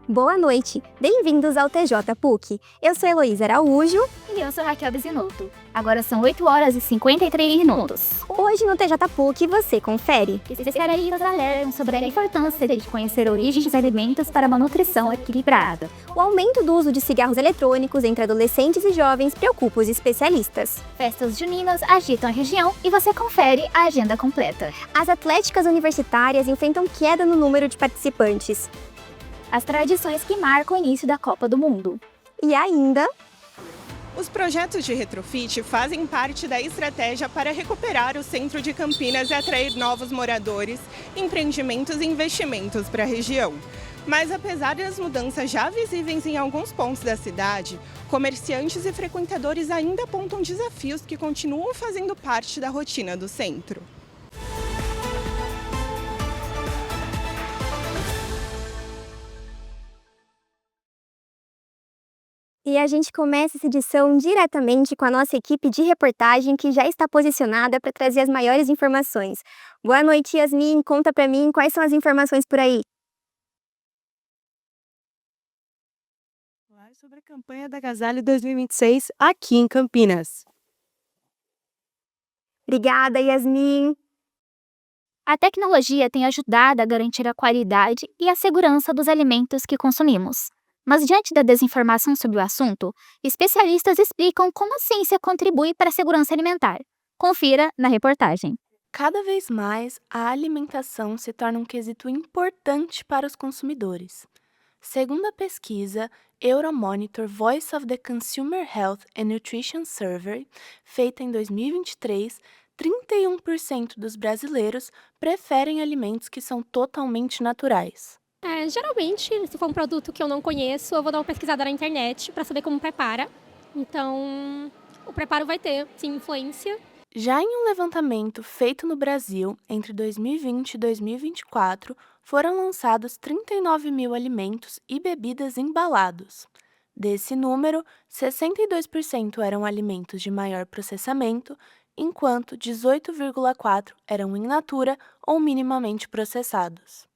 Boa noite, bem-vindos ao TJ PUC. Eu sou Heloísa Araújo. E eu sou Raquel Bisinotto. Agora são 8 horas e 53 minutos. Hoje no TJ PUC você confere. Especialistas alertam sobre a importância de conhecer a origem dos alimentos para uma nutrição equilibrada. O aumento do uso de cigarros eletrônicos entre adolescentes e jovens preocupa os especialistas. Festas juninas agitam a região e você confere a agenda completa. As atléticas universitárias enfrentam queda no número de participantes. As tradições que marcam o início da Copa do Mundo. E ainda... Os projetos de retrofit fazem parte da estratégia para recuperar o centro de Campinas e atrair novos moradores, empreendimentos e investimentos para a região. Mas apesar das mudanças já visíveis em alguns pontos da cidade, comerciantes e frequentadores ainda apontam desafios que continuam fazendo parte da rotina do centro. E a gente começa essa edição diretamente com a nossa equipe de reportagem que já está posicionada para trazer as maiores informações. Boa noite, Yasmin. Conta para mim quais são as informações por aí. Sobre a campanha da Agasalho 2026 aqui em Campinas. Obrigada, Yasmin. A tecnologia tem ajudado a garantir a qualidade e a segurança dos alimentos que consumimos. Mas diante da desinformação sobre o assunto, especialistas explicam como a ciência contribui para a segurança alimentar. Confira na reportagem. Cada vez mais, a alimentação se torna um quesito importante para os consumidores. Segundo a pesquisa Euromonitor Voice of the Consumer Health and Nutrition Survey, feita em 2023, 31% dos brasileiros preferem alimentos que são totalmente naturais. Geralmente, se for um produto que eu não conheço, eu vou dar uma pesquisada na internet para saber como prepara. Então, o preparo vai ter, sim, influência. Já em um levantamento feito no Brasil, entre 2020 e 2024, foram lançados 39 mil alimentos e bebidas embalados. Desse número, 62% eram alimentos de maior processamento, enquanto 18,4% eram in natura ou minimamente processados.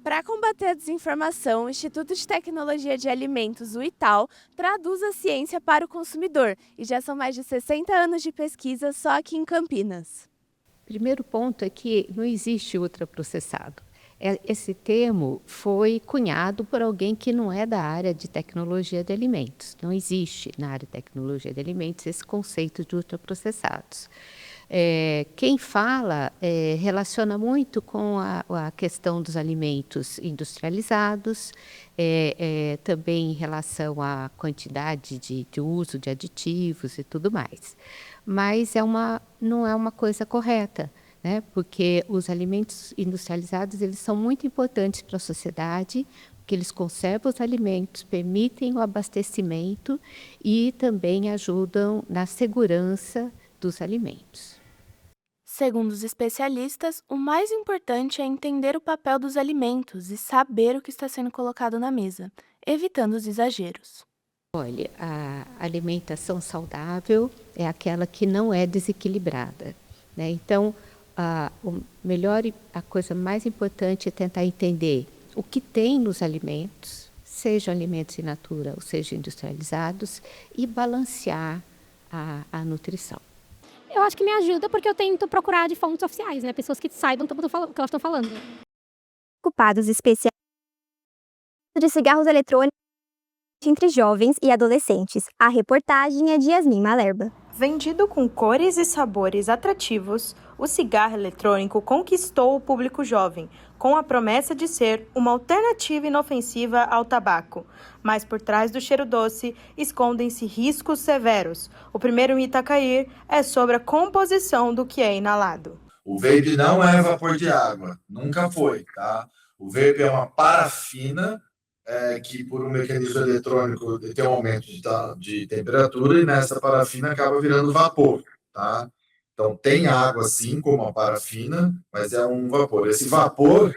Para combater a desinformação, o Instituto de Tecnologia de Alimentos, o ITAL, traduz a ciência para o consumidor e já são mais de 60 anos de pesquisa só aqui em Campinas. Primeiro ponto é que não existe ultraprocessado. Esse termo foi cunhado por alguém que não é da área de tecnologia de alimentos. Não existe na área de tecnologia de alimentos esse conceito de ultraprocessados. Quem fala relaciona muito com a questão dos alimentos industrializados, também em relação à quantidade de uso de aditivos e tudo mais. Mas não é uma coisa correta, né? Porque os alimentos industrializados eles são muito importantes para a sociedade, porque eles conservam os alimentos, permitem o abastecimento e também ajudam na segurança dos alimentos. Segundo os especialistas, o mais importante é entender o papel dos alimentos e saber o que está sendo colocado na mesa, evitando os exageros. Olha, a alimentação saudável é aquela que não é desequilibrada, né? Então, a coisa mais importante é tentar entender o que tem nos alimentos, sejam alimentos in natura ou sejam industrializados, e balancear a nutrição. Eu acho que me ajuda porque eu tento procurar de fontes oficiais, né? Pessoas que saibam o que elas estão falando. Ocupados especiais de cigarros eletrônicos entre jovens e adolescentes. A reportagem é de Yasmin Malerba. Vendido com cores e sabores atrativos, o cigarro eletrônico conquistou o público jovem, com a promessa de ser uma alternativa inofensiva ao tabaco. Mas por trás do cheiro doce escondem-se riscos severos. O primeiro mito a cair é sobre a composição do que é inalado. O vape não é vapor de água, nunca foi, tá? O vape é uma parafina que por um mecanismo eletrônico tem um aumento de temperatura e nessa parafina acaba virando vapor, tá? Então tem água sim, como a parafina, mas é um vapor. Esse vapor,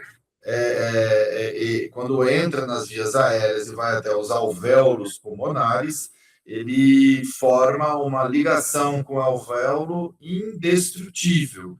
quando entra nas vias aéreas e vai até os alvéolos pulmonares, ele forma uma ligação com o alvéolo indestrutível.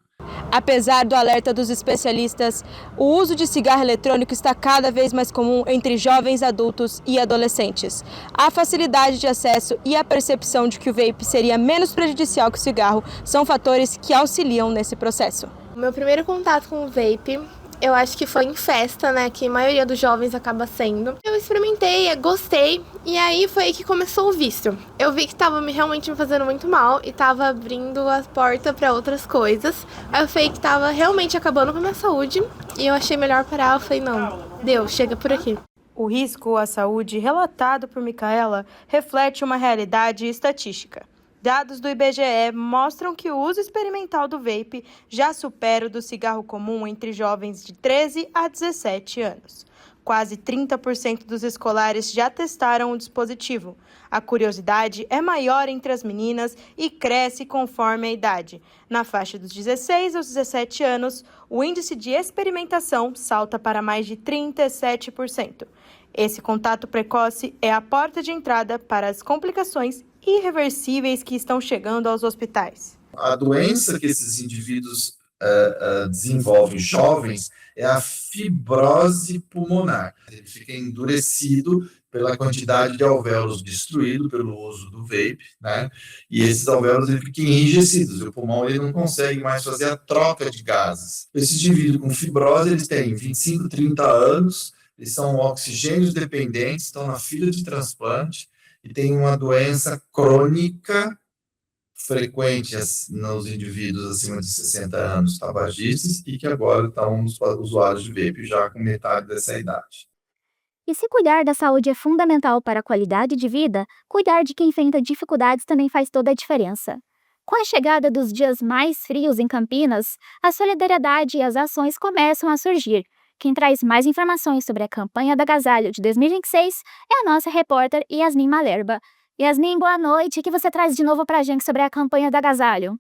Apesar do alerta dos especialistas, o uso de cigarro eletrônico está cada vez mais comum entre jovens adultos e adolescentes. A facilidade de acesso e a percepção de que o vape seria menos prejudicial que o cigarro são fatores que auxiliam nesse processo. O meu primeiro contato com o vape, eu acho que foi em festa, né, que a maioria dos jovens acaba sendo. Eu experimentei, gostei, e aí foi aí que começou o vício. Eu vi que estava realmente me fazendo muito mal e estava abrindo a porta para outras coisas. Aí eu falei que estava realmente acabando com a minha saúde e eu achei melhor parar. Eu falei, não, deu, chega por aqui. O risco à saúde relatado por Micaela reflete uma realidade estatística. Dados do IBGE mostram que o uso experimental do vape já supera o do cigarro comum entre jovens de 13 a 17 anos. Quase 30% dos escolares já testaram o dispositivo. A curiosidade é maior entre as meninas e cresce conforme a idade. Na faixa dos 16 aos 17 anos, o índice de experimentação salta para mais de 37%. Esse contato precoce é a porta de entrada para as complicações irreversíveis que estão chegando aos hospitais. A doença que esses indivíduos desenvolvem jovens é a fibrose pulmonar. Ele fica endurecido pela quantidade de alvéolos destruído pelo uso do vape, né? E esses alvéolos ele ficam enrijecidos, e o pulmão ele não consegue mais fazer a troca de gases. Esses indivíduos com fibrose, eles têm 25, 30 anos, eles são oxigênio dependentes, estão na fila de transplante, e tem uma doença crônica frequente nos indivíduos acima de 60 anos tabagistas e que agora estão nos usuários de vape já com metade dessa idade. E se cuidar da saúde é fundamental para a qualidade de vida, cuidar de quem enfrenta dificuldades também faz toda a diferença. Com a chegada dos dias mais frios em Campinas, a solidariedade e as ações começam a surgir. Quem traz mais informações sobre a campanha da Agasalho de 2026 é a nossa repórter Yasmin Malerba. Yasmin, boa noite. O que você traz de novo para a gente sobre a campanha da Agasalho?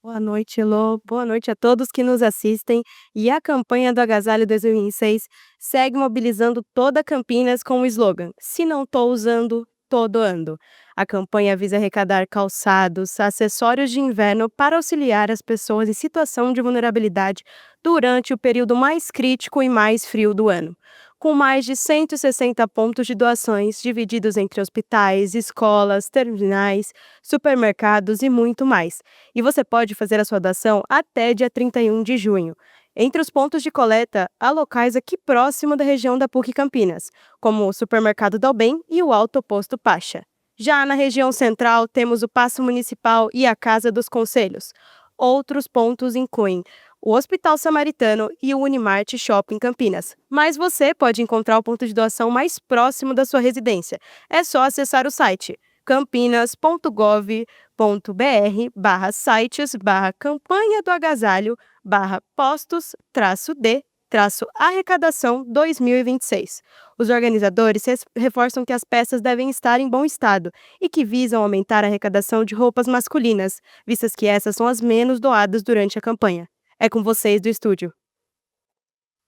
Boa noite, Elô. Boa noite a todos que nos assistem. E a campanha do Agasalho 2026 segue mobilizando toda Campinas com o slogan: "Se não tô usando, tô doando". A campanha visa arrecadar calçados, acessórios de inverno para auxiliar as pessoas em situação de vulnerabilidade durante o período mais crítico e mais frio do ano. Com mais de 160 pontos de doações divididos entre hospitais, escolas, terminais, supermercados e muito mais. E você pode fazer a sua doação até dia 31 de junho. Entre os pontos de coleta, há locais aqui próximo da região da PUC Campinas, como o Supermercado Dalben e o Alto Posto Pacha. Já na região central, temos o Paço Municipal e a Casa dos Conselhos. Outros pontos incluem o Hospital Samaritano e o Unimart Shopping Campinas. Mas você pode encontrar o ponto de doação mais próximo da sua residência. É só acessar o site campinas.gov.br/sites/campanha do agasalho/postos-d-arrecadação 2026. Os organizadores reforçam que as peças devem estar em bom estado e que visam aumentar a arrecadação de roupas masculinas, vistas que essas são as menos doadas durante a campanha. É com vocês do estúdio.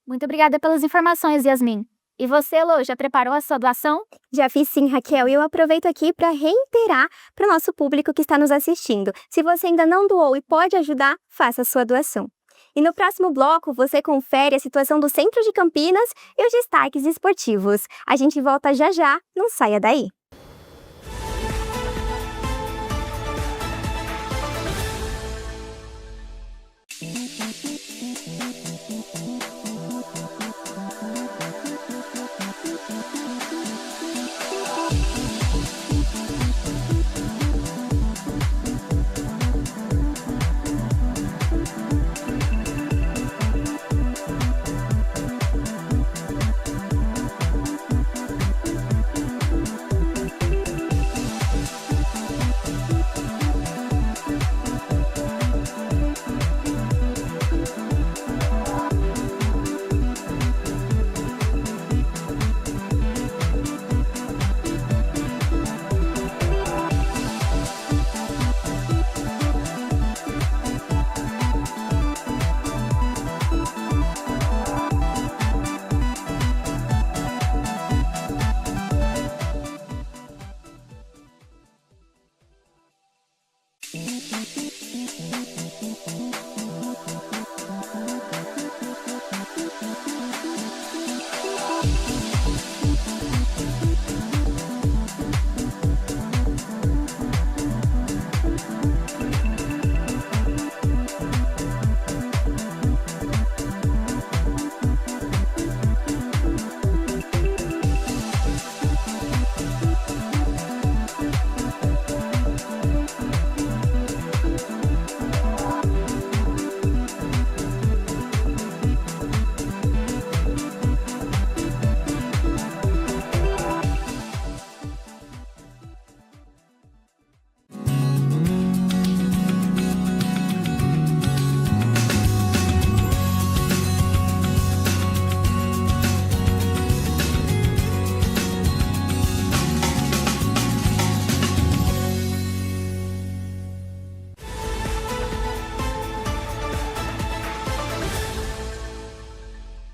Muito obrigada pelas informações, Yasmin. E você, Lô, já preparou a sua doação? Já fiz sim, Raquel, e eu aproveito aqui para reiterar para o nosso público que está nos assistindo. Se você ainda não doou e pode ajudar, faça a sua doação. E no próximo bloco, você confere a situação do centro de Campinas e os destaques esportivos. A gente volta já já, não saia daí.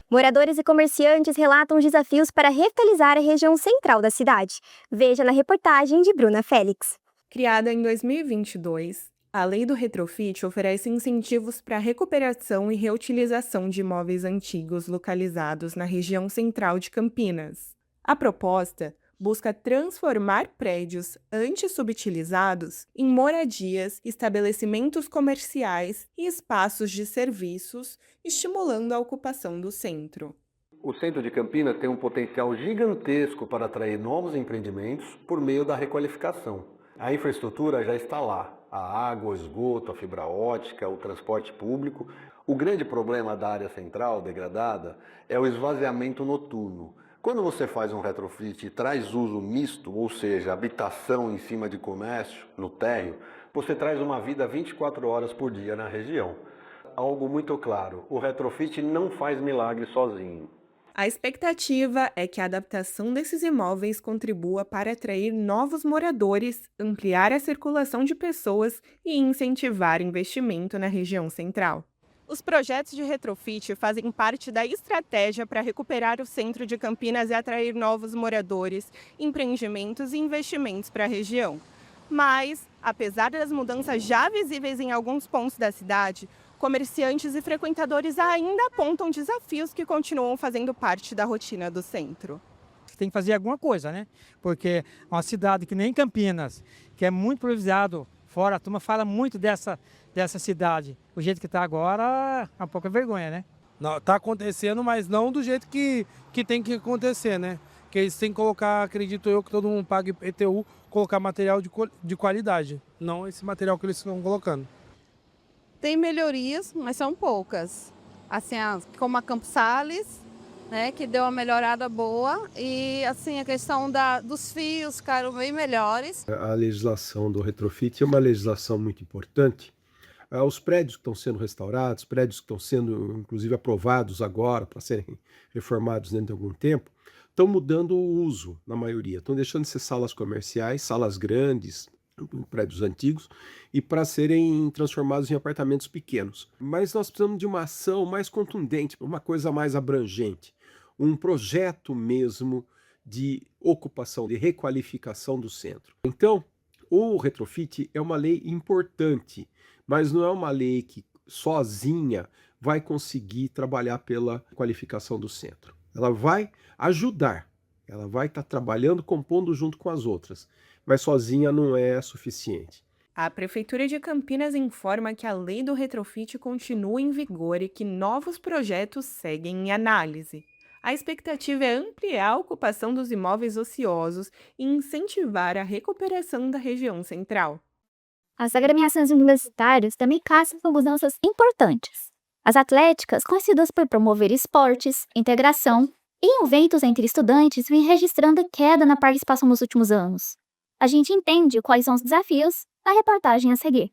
Moradores e comerciantes relatam desafios para revitalizar a região central da cidade. Veja na reportagem de Bruna Félix. Criada em 2022, a Lei do Retrofit oferece incentivos para a recuperação e reutilização de imóveis antigos localizados na região central de Campinas. A proposta busca transformar prédios antes subutilizados em moradias, estabelecimentos comerciais e espaços de serviços, estimulando a ocupação do centro. O centro de Campinas tem um potencial gigantesco para atrair novos empreendimentos por meio da requalificação. A infraestrutura já está lá, a água, o esgoto, a fibra ótica, o transporte público. O grande problema da área central degradada é o esvaziamento noturno. Quando você faz um retrofit e traz uso misto, ou seja, habitação em cima de comércio, no térreo, você traz uma vida 24 horas por dia na região. Algo muito claro, o retrofit não faz milagre sozinho. A expectativa é que a adaptação desses imóveis contribua para atrair novos moradores, ampliar a circulação de pessoas e incentivar investimento na região central. Os projetos de retrofit fazem parte da estratégia para recuperar o centro de Campinas e atrair novos moradores, empreendimentos e investimentos para a região. Mas, apesar das mudanças já visíveis em alguns pontos da cidade, comerciantes e frequentadores ainda apontam desafios que continuam fazendo parte da rotina do centro. Tem que fazer alguma coisa, né? Porque uma cidade que nem Campinas, que é muito improvisado fora, a turma fala muito dessa cidade. O jeito que está agora, é uma pouca vergonha, né? Está acontecendo, mas não do jeito que tem que acontecer, né? Que eles têm que colocar, acredito eu, que todo mundo paga IPTU, colocar material de qualidade, não esse material que eles estão colocando. Tem melhorias, mas são poucas. Assim, como a Campos Sales, né, que deu uma melhorada boa, e assim a questão dos fios ficaram bem melhores. A legislação do retrofit é uma legislação muito importante. Os prédios que estão sendo restaurados, prédios que estão sendo inclusive aprovados agora para serem reformados dentro de algum tempo, estão mudando o uso na maioria. Estão deixando de ser salas comerciais, salas grandes, prédios antigos, e para serem transformados em apartamentos pequenos. Mas nós precisamos de uma ação mais contundente, uma coisa mais abrangente, um projeto mesmo de ocupação, de requalificação do centro. Então, o retrofit é uma lei importante, mas não é uma lei que sozinha vai conseguir trabalhar pela qualificação do centro. Ela vai ajudar, ela vai estar trabalhando, compondo junto com as outras, mas sozinha não é suficiente. A Prefeitura de Campinas informa que a lei do retrofit continua em vigor e que novos projetos seguem em análise. A expectativa é ampliar a ocupação dos imóveis ociosos e incentivar a recuperação da região central. As agremiações universitárias também caçam por mudanças importantes. As atléticas, conhecidas por promover esportes, integração e eventos entre estudantes, vêm registrando queda na participação nos últimos anos. A gente entende quais são os desafios na reportagem a seguir.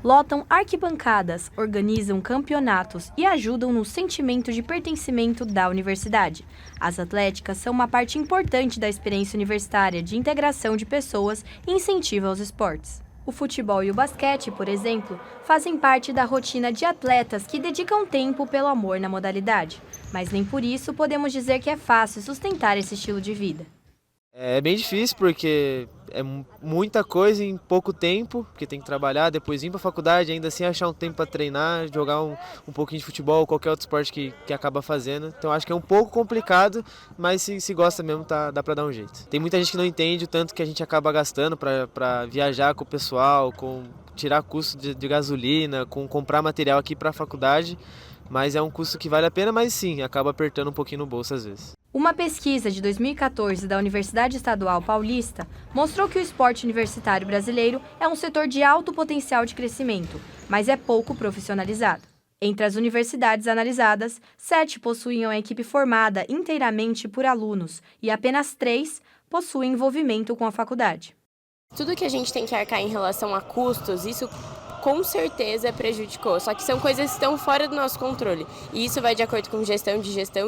Lotam arquibancadas, organizam campeonatos e ajudam no sentimento de pertencimento da universidade. As atléticas são uma parte importante da experiência universitária de integração de pessoas e incentivo aos esportes. O futebol e o basquete, por exemplo, fazem parte da rotina de atletas que dedicam tempo pelo amor na modalidade. Mas nem por isso podemos dizer que é fácil sustentar esse estilo de vida. É bem difícil porque é muita coisa em pouco tempo, porque tem que trabalhar, depois ir para a faculdade, ainda assim achar um tempo para treinar, jogar um pouquinho de futebol, qualquer outro esporte que acaba fazendo. Então acho que é um pouco complicado, mas se gosta mesmo, dá para dar um jeito. Tem muita gente que não entende o tanto que a gente acaba gastando para viajar com o pessoal, com tirar custo de gasolina, com comprar material aqui para a faculdade, mas é um custo que vale a pena, mas sim, acaba apertando um pouquinho no bolso às vezes. Uma pesquisa de 2014 da Universidade Estadual Paulista mostrou que o esporte universitário brasileiro é um setor de alto potencial de crescimento, mas é pouco profissionalizado. Entre as universidades analisadas, 7 possuíam a equipe formada inteiramente por alunos e apenas 3 possuem envolvimento com a faculdade. Tudo que a gente tem que arcar em relação a custos, isso com certeza prejudicou. Só que são coisas que estão fora do nosso controle. E isso vai de acordo com gestão,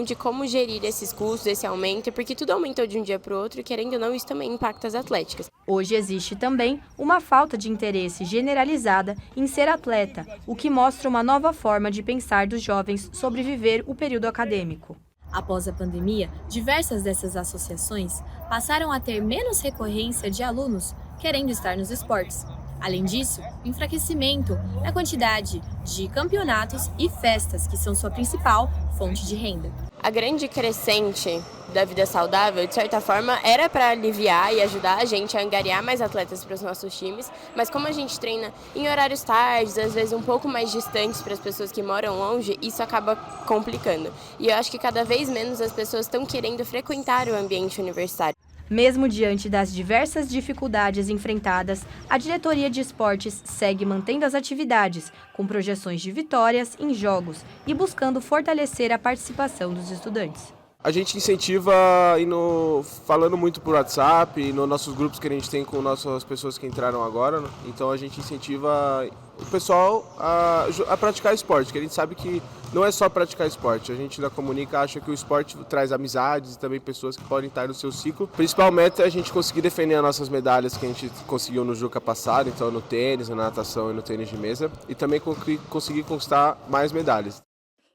de como gerir esses custos, esse aumento, porque tudo aumentou de um dia para o outro e, querendo ou não, isso também impacta as atléticas. Hoje existe também uma falta de interesse generalizada em ser atleta, o que mostra uma nova forma de pensar dos jovens sobre viver o período acadêmico. Após a pandemia, diversas dessas associações passaram a ter menos recorrência de alunos querendo estar nos esportes. Além disso, o enfraquecimento na quantidade de campeonatos e festas, que são sua principal fonte de renda. A grande crescente da vida saudável, de certa forma, era para aliviar e ajudar a gente a angariar mais atletas para os nossos times, mas como a gente treina em horários tardes, às vezes um pouco mais distantes para as pessoas que moram longe, isso acaba complicando. E eu acho que cada vez menos as pessoas estão querendo frequentar o ambiente universitário. Mesmo diante das diversas dificuldades enfrentadas, a diretoria de esportes segue mantendo as atividades, com projeções de vitórias em jogos e buscando fortalecer a participação dos estudantes. A gente incentiva falando muito por WhatsApp e nos nossos grupos que a gente tem com nossas pessoas que entraram agora, né? Então a gente incentiva o pessoal a praticar esporte, que a gente sabe que não é só praticar esporte. A gente da Comunica acha que o esporte traz amizades e também pessoas que podem estar no seu ciclo. A principal meta é a gente conseguir defender as nossas medalhas que a gente conseguiu no Juca passado, então no tênis, na natação e no tênis de mesa, e também conseguir conquistar mais medalhas.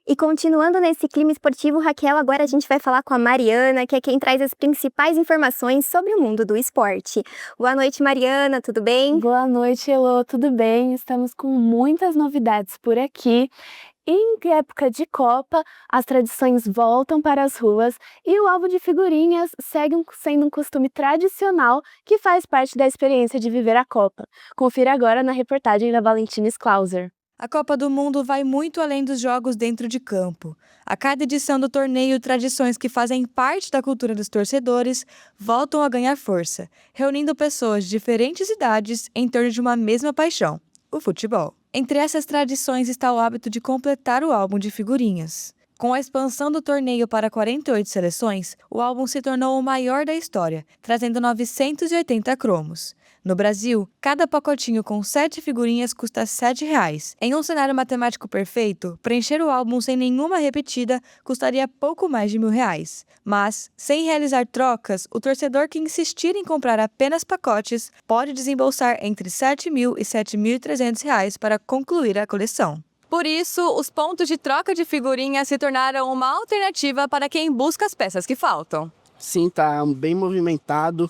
E continuando nesse clima esportivo, Raquel, agora a gente vai falar com a Mariana, que é quem traz as principais informações sobre o mundo do esporte. Boa noite, Mariana, tudo bem? Boa noite, Elô, tudo bem? Estamos com muitas novidades por aqui. Em época de Copa, as tradições voltam para as ruas e o álbum de figurinhas segue sendo um costume tradicional que faz parte da experiência de viver a Copa. Confira agora na reportagem da Valentina Sklauser. A Copa do Mundo vai muito além dos jogos dentro de campo. A cada edição do torneio, tradições que fazem parte da cultura dos torcedores voltam a ganhar força, reunindo pessoas de diferentes idades em torno de uma mesma paixão, o futebol. Entre essas tradições está o hábito de completar o álbum de figurinhas. Com a expansão do torneio para 48 seleções, o álbum se tornou o maior da história, trazendo 980 cromos. No Brasil, cada pacotinho com 7 figurinhas custa R$ 7,00. Em um cenário matemático perfeito, preencher o álbum sem nenhuma repetida custaria pouco mais de R$ 1.000. Mas, sem realizar trocas, o torcedor que insistir em comprar apenas pacotes pode desembolsar entre R$ 7.000 e R$ 7.300 para concluir a coleção. Por isso, os pontos de troca de figurinhas se tornaram uma alternativa para quem busca as peças que faltam. Sim, tá bem movimentado.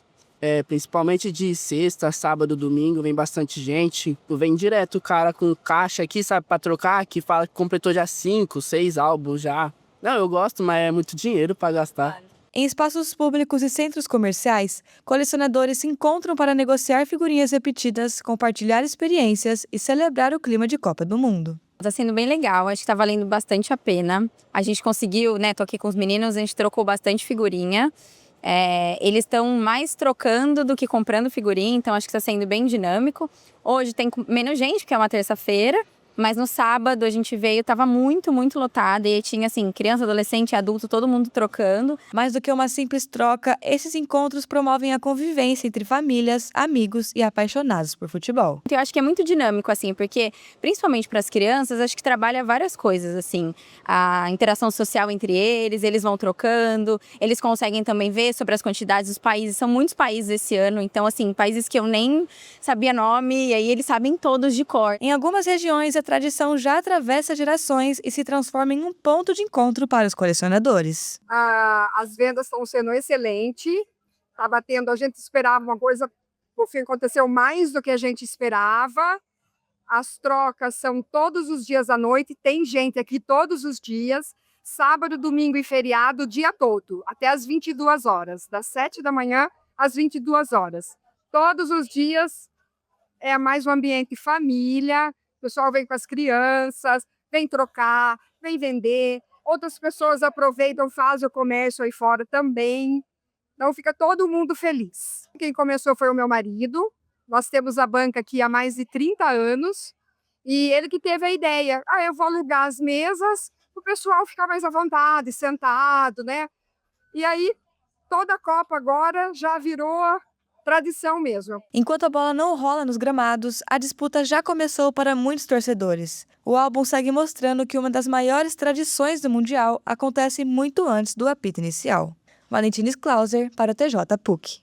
Principalmente de sexta, sábado, domingo, vem bastante gente. Vem direto o cara com caixa aqui, sabe, pra trocar, que fala que completou já 5, 6 álbuns já. Não, eu gosto, mas é muito dinheiro pra gastar. Em espaços públicos e centros comerciais, colecionadores se encontram para negociar figurinhas repetidas, compartilhar experiências e celebrar o clima de Copa do Mundo. Tá sendo bem legal, acho que tá valendo bastante a pena. A gente conseguiu, tô aqui com os meninos, a gente trocou bastante figurinha. Eles estão mais trocando do que comprando figurinha, então acho que está sendo bem dinâmico. Hoje tem menos gente, porque é uma terça-feira, mas no sábado a gente veio, estava muito, muito lotado e tinha assim, criança, adolescente, adulto, todo mundo trocando. Mais do que uma simples troca, esses encontros promovem a convivência entre famílias, amigos e apaixonados por futebol. Eu acho que é muito dinâmico, assim, porque principalmente para as crianças, acho que trabalha várias coisas, assim, a interação social entre eles vão trocando, eles conseguem também ver sobre as quantidades dos países, são muitos países esse ano, então assim, países que eu nem sabia nome, e aí eles sabem todos de cor. Em algumas regiões, a tradição já atravessa gerações e se transforma em um ponto de encontro para os colecionadores. As vendas estão sendo excelentes, está batendo, a gente esperava uma coisa, no fim aconteceu mais do que a gente esperava. As trocas são todos os dias à noite, tem gente aqui todos os dias, sábado, domingo e feriado, o dia todo, até às 22 horas, das 7 da manhã às 22 horas. Todos os dias é mais um ambiente família. O pessoal vem com as crianças, vem trocar, vem vender. Outras pessoas aproveitam, fazem o comércio aí fora também. Então fica todo mundo feliz. Quem começou foi o meu marido. Nós temos a banca aqui há mais de 30 anos. E ele que teve a ideia. Eu vou alugar as mesas para o pessoal ficar mais à vontade, sentado, né? E aí, toda a Copa agora já virou tradição mesmo. Enquanto a bola não rola nos gramados, a disputa já começou para muitos torcedores. O álbum segue mostrando que uma das maiores tradições do Mundial acontece muito antes do apito inicial. Valentines Clauser para o TJ PUC.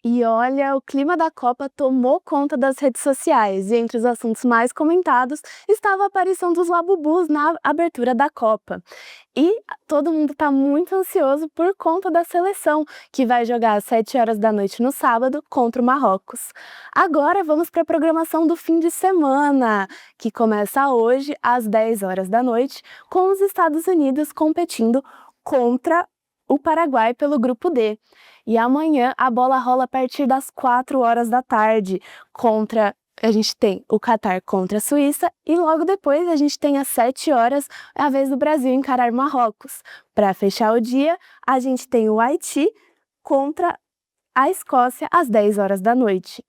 E olha, o clima da Copa tomou conta das redes sociais, e entre os assuntos mais comentados estava a aparição dos Labubus na abertura da Copa. E todo mundo está muito ansioso por conta da seleção, que vai jogar às 7 horas da noite no sábado contra o Marrocos. Agora vamos para a programação do fim de semana, que começa hoje às 10 horas da noite, com os Estados Unidos competindo contra o Paraguai pelo Grupo D. E amanhã a bola rola a partir das 4 horas da tarde. A gente tem o Catar contra a Suíça e logo depois a gente tem às 7 horas a vez do Brasil encarar Marrocos. Para fechar o dia, a gente tem o Haiti contra a Escócia às 10 horas da noite.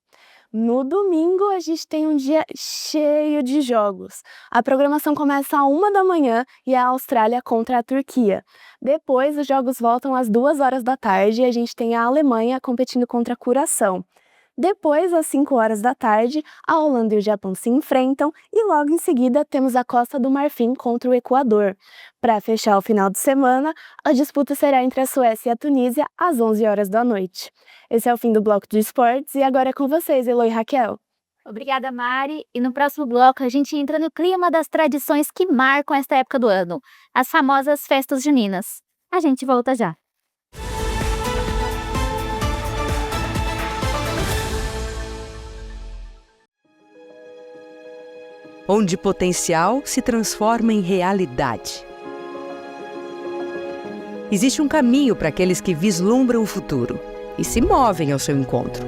No domingo, a gente tem um dia cheio de jogos. A programação começa às 1 da manhã e é a Austrália contra a Turquia. Depois, os jogos voltam às 2 horas da tarde e a gente tem a Alemanha competindo contra a Curaçao. Depois, às 5 horas da tarde, a Holanda e o Japão se enfrentam e logo em seguida temos a Costa do Marfim contra o Equador. Para fechar o final de semana, a disputa será entre a Suécia e a Tunísia às 11 horas da noite. Esse é o fim do bloco de esportes e agora é com vocês, Elo e Raquel. Obrigada, Mari. E no próximo bloco a gente entra no clima das tradições que marcam esta época do ano, as famosas festas juninas. A gente volta já. Onde potencial se transforma em realidade. Existe um caminho para aqueles que vislumbram o futuro e se movem ao seu encontro.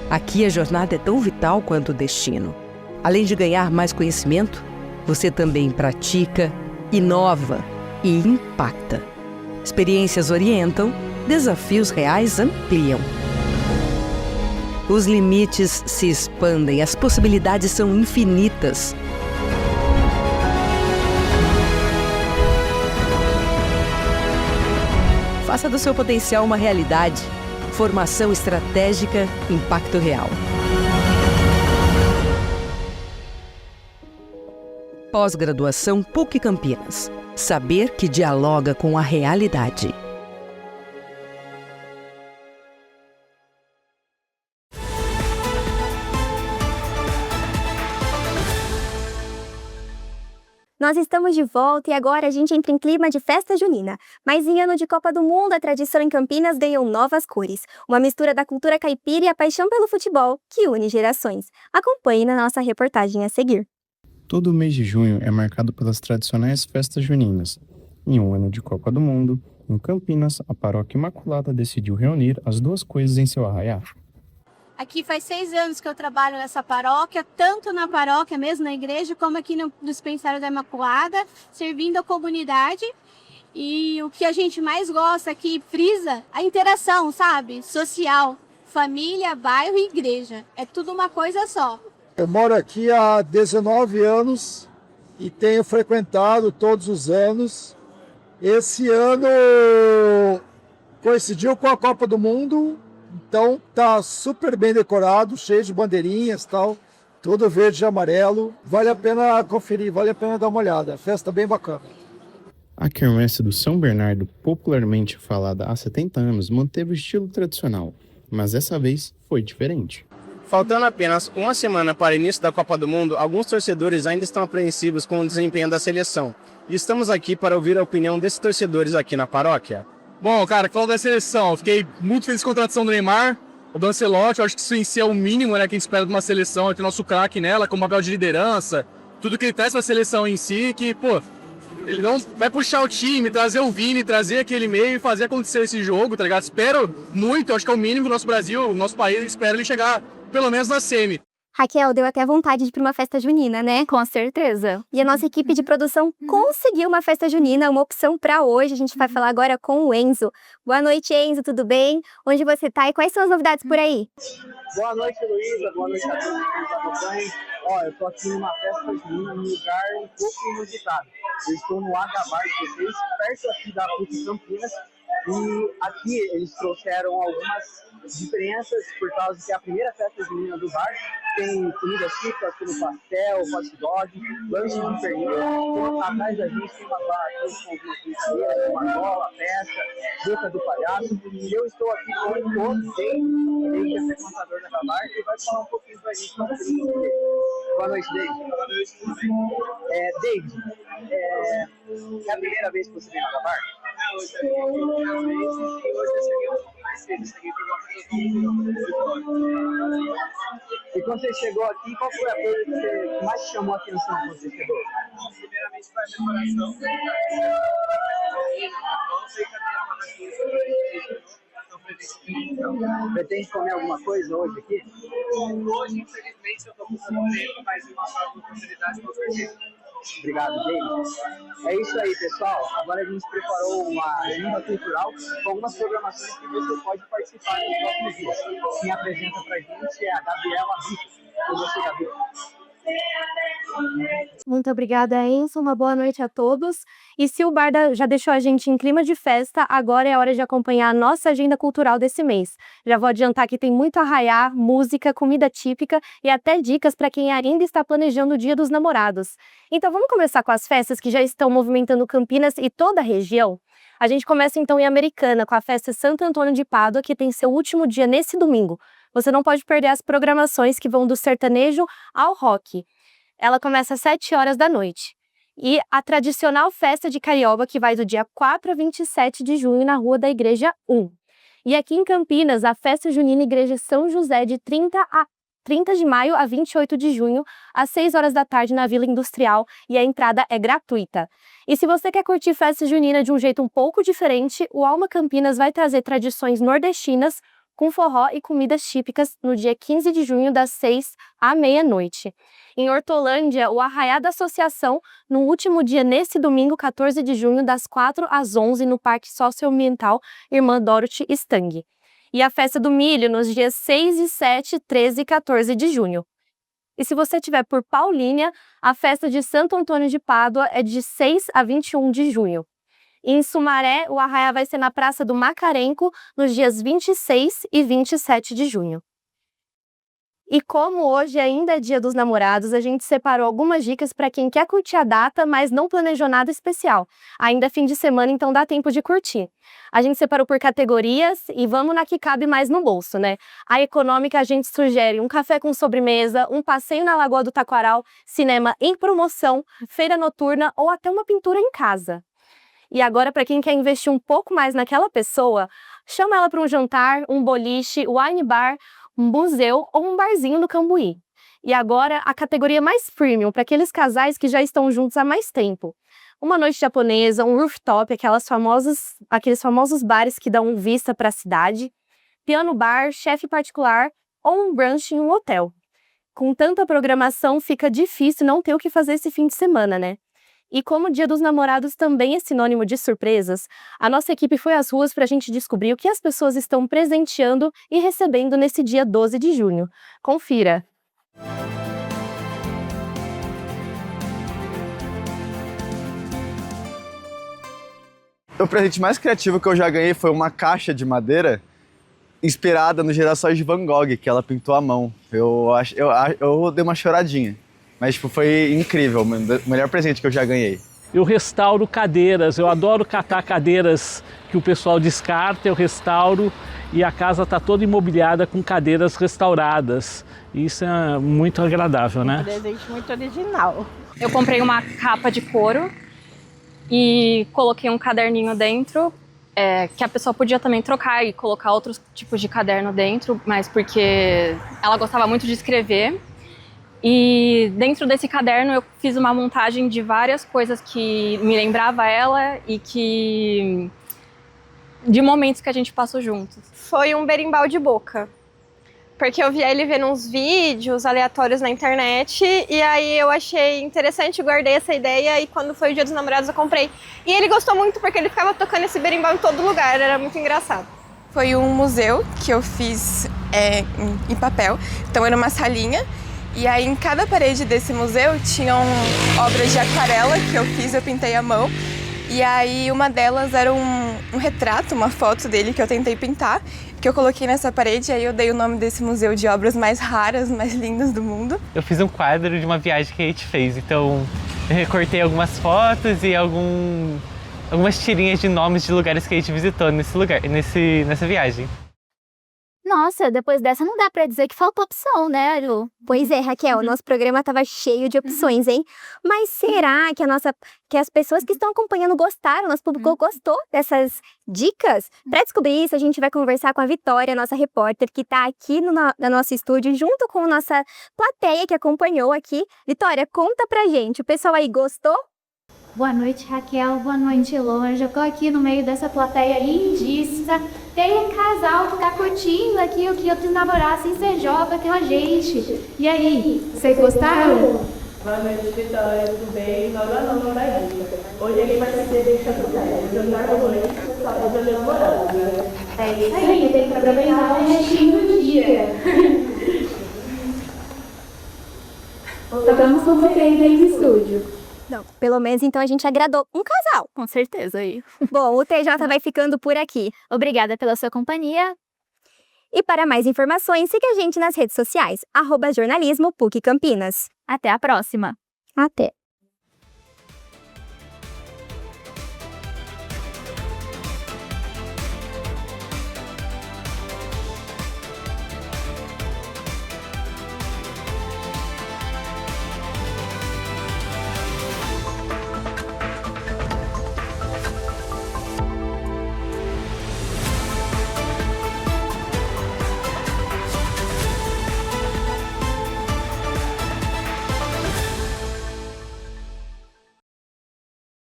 Aqui a jornada é tão vital quanto o destino. Além de ganhar mais conhecimento, você também pratica, inova e impacta. Experiências orientam, desafios reais ampliam. Os limites se expandem, as possibilidades são infinitas. Faça do seu potencial uma realidade. Formação estratégica, impacto real. Pós-graduação PUC Campinas. Saber que dialoga com a realidade. Nós estamos de volta e agora a gente entra em clima de festa junina. Mas em ano de Copa do Mundo, a tradição em Campinas ganhou novas cores. Uma mistura da cultura caipira e a paixão pelo futebol, que une gerações. Acompanhe na nossa reportagem a seguir. Todo o mês de junho é marcado pelas tradicionais festas juninas. Em um ano de Copa do Mundo, em Campinas, a Paróquia Imaculada decidiu reunir as duas coisas em seu arraial. Aqui faz 6 anos que eu trabalho nessa paróquia, tanto na paróquia mesmo, na igreja, como aqui no dispensário da Imaculada, servindo a comunidade. E o que a gente mais gosta aqui, frisa, a interação, sabe? Social, família, bairro e igreja. É tudo uma coisa só. Eu moro aqui há 19 anos e tenho frequentado todos os anos. Esse ano coincidiu com a Copa do Mundo. Então tá super bem decorado, cheio de bandeirinhas e tal, todo verde e amarelo. Vale a pena conferir, vale a pena dar uma olhada. Festa bem bacana. A quermesse do São Bernardo, popularmente falada há 70 anos, manteve o estilo tradicional, mas dessa vez foi diferente. Faltando apenas uma semana para o início da Copa do Mundo, alguns torcedores ainda estão apreensivos com o desempenho da seleção. E estamos aqui para ouvir a opinião desses torcedores aqui na paróquia. Bom, cara, falando da seleção, fiquei muito feliz com a contratação do Neymar, o do Ancelotti. Eu acho que isso em si é o mínimo, né, que a gente espera de uma seleção, ter nosso craque nela, com papel de liderança, tudo que ele traz para a seleção em si, que, pô, ele não vai puxar o time, trazer o Vini, trazer aquele meio e fazer acontecer esse jogo, tá ligado? Espero muito, acho que é o mínimo do nosso Brasil, o nosso país, espera ele chegar pelo menos na semi. Raquel, deu até vontade de ir para uma festa junina, né? Com certeza. E a nossa equipe de produção conseguiu uma festa junina, uma opção para hoje. A gente vai falar agora com o Enzo. Boa noite, Enzo, tudo bem? Onde você tá e quais são as novidades por aí? Boa noite, Luísa. Boa noite a todos que nos acompanham. Ó, eu tô aqui numa festa junina, num lugar um pouco inusitado. Eu estou no Agabar 16, perto aqui da PUC Campinas, E aqui eles trouxeram algumas diferenças por causa que a primeira festa junina do bar tem comidas típicas como pastel, hot dog, lanche de pernil. Atrás da gente tem uma barra com algumas brincadeiras, uma gola, peça, boca do palhaço. E eu estou aqui com o Dave, que é frequentador da bar, e vai falar um pouquinho pra gente sobre isso. Boa noite, Dave. Boa noite. Dave, é a primeira vez que você vem na bar? Não, hoje é a primeira vez e hoje eu cheguei um pouco mais cedo, cheguei por volta das 8 horas. E quando você chegou aqui, qual foi a coisa que mais te chamou a atenção quando você chegou? Primeiramente foi a decoração, Pretende comer alguma coisa hoje aqui? Hoje, infelizmente, eu estou com pouco tempo, mas em uma próxima oportunidade, com certeza. Obrigado, David. É isso aí, pessoal. Agora a gente preparou uma agenda cultural com algumas programações que você pode participar nos próximos dias. Quem apresenta pra gente é a Gabriela Brito. Com você, Gabi. Muito obrigada, Enzo. Uma boa noite a todos. E se o bar já deixou a gente em clima de festa, agora é hora de acompanhar a nossa agenda cultural desse mês. Já vou adiantar que tem muito arraiá, música, comida típica e até dicas para quem ainda está planejando o Dia dos Namorados. Então vamos começar com as festas que já estão movimentando Campinas e toda a região? A gente começa então em Americana, com a festa Santo Antônio de Pádua, que tem seu último dia nesse domingo. Você não pode perder as programações que vão do sertanejo ao rock. Ela começa às 7 horas da noite. E a tradicional festa de Carioba, que vai do dia 4 a 27 de junho na Rua da Igreja 1. E aqui em Campinas, a festa junina Igreja São José, de 30 de maio a 28 de junho, às 6 horas da tarde na Vila Industrial, e a entrada é gratuita. E se você quer curtir festa junina de um jeito um pouco diferente, o Alma Campinas vai trazer tradições nordestinas com forró e comidas típicas no dia 15 de junho, das 6 à meia-noite. Em Hortolândia, o Arraiá da Associação, no último dia, nesse domingo, 14 de junho, das 4 às 11, no Parque Socioambiental Irmã Dorothy Stang. E a Festa do Milho, nos dias 6 e 7, 13 e 14 de junho. E se você estiver por Paulínia, a Festa de Santo Antônio de Pádua é de 6 a 21 de junho. E em Sumaré, o arraiá vai ser na Praça do Macarenco, nos dias 26 e 27 de junho. E como hoje ainda é Dia dos Namorados, a gente separou algumas dicas para quem quer curtir a data, mas não planejou nada especial. Ainda é fim de semana, então dá tempo de curtir. A gente separou por categorias e vamos na que cabe mais no bolso, né? A econômica, a gente sugere um café com sobremesa, um passeio na Lagoa do Taquaral, cinema em promoção, feira noturna ou até uma pintura em casa. E agora, para quem quer investir um pouco mais naquela pessoa, chama ela para um jantar, um boliche, wine bar, um museu ou um barzinho no Cambuí. E agora, a categoria mais premium, para aqueles casais que já estão juntos há mais tempo. Uma noite japonesa, um rooftop, aqueles famosos bares que dão vista para a cidade, piano bar, chefe particular ou um brunch em um hotel. Com tanta programação, fica difícil não ter o que fazer esse fim de semana, né? E como o Dia dos Namorados também é sinônimo de surpresas, a nossa equipe foi às ruas para a gente descobrir o que as pessoas estão presenteando e recebendo nesse dia 12 de junho. Confira! O presente mais criativo que eu já ganhei foi uma caixa de madeira inspirada nos Girassóis de Van Gogh, que ela pintou à mão. Eu dei uma choradinha. Mas foi incrível, o melhor presente que eu já ganhei. Eu restauro cadeiras, eu adoro catar cadeiras que o pessoal descarta, eu restauro e a casa está toda imobiliada com cadeiras restauradas. Isso é muito agradável, né? Um presente muito original. Eu comprei uma capa de couro e coloquei um caderninho dentro, que a pessoa podia também trocar e colocar outros tipos de caderno dentro, mas porque ela gostava muito de escrever. E dentro desse caderno eu fiz uma montagem de várias coisas que me lembrava ela e de momentos que a gente passou juntos. Foi um berimbau de boca, porque eu vi ele vendo uns vídeos aleatórios na internet e aí eu achei interessante, guardei essa ideia e quando foi o Dia dos Namorados eu comprei. E ele gostou muito porque ele ficava tocando esse berimbau em todo lugar, era muito engraçado. Foi um museu que eu fiz em papel, então era uma salinha. E aí em cada parede desse museu tinham obras de aquarela que eu fiz, eu pintei à mão. E aí uma delas era um retrato, uma foto dele que eu tentei pintar, que eu coloquei nessa parede, e aí eu dei o nome desse museu de obras mais raras, mais lindas do mundo. Eu fiz um quadro de uma viagem que a gente fez, então eu recortei algumas fotos e algumas tirinhas de nomes de lugares que a gente visitou nessa viagem. Nossa, depois dessa não dá pra dizer que faltou opção, né, Aru? Pois é, Raquel, nosso programa tava cheio de opções, hein? Mas será que as pessoas que estão acompanhando gostaram? Nosso público gostou dessas dicas? Para descobrir isso, a gente vai conversar com a Vitória, nossa repórter, que tá aqui no nosso estúdio, junto com a nossa plateia que acompanhou aqui. Vitória, conta pra gente, o pessoal aí gostou? Boa noite, Raquel. Boa noite, Elonja. Eu tô aqui no meio dessa plateia lindíssima. Tem um casal que tá curtindo aqui o que eu preciso namorar sem ser jovem com a gente. E aí, vocês gostaram? Boa noite, Vitória. Tudo bem? Nós não da dica. Hoje ele vai ser deixa pro cara. Hoje eu não vou ler, só vou ler namorado, né? É isso aí, tem que aproveitar o restinho do dia. Estamos com vocês aí no estúdio. Não, pelo menos então a gente agradou um casal. Com certeza aí. Bom, o TJ vai ficando por aqui. Obrigada pela sua companhia. E para mais informações, siga a gente nas redes sociais, @jornalismo PUC Campinas. Até a próxima. Até.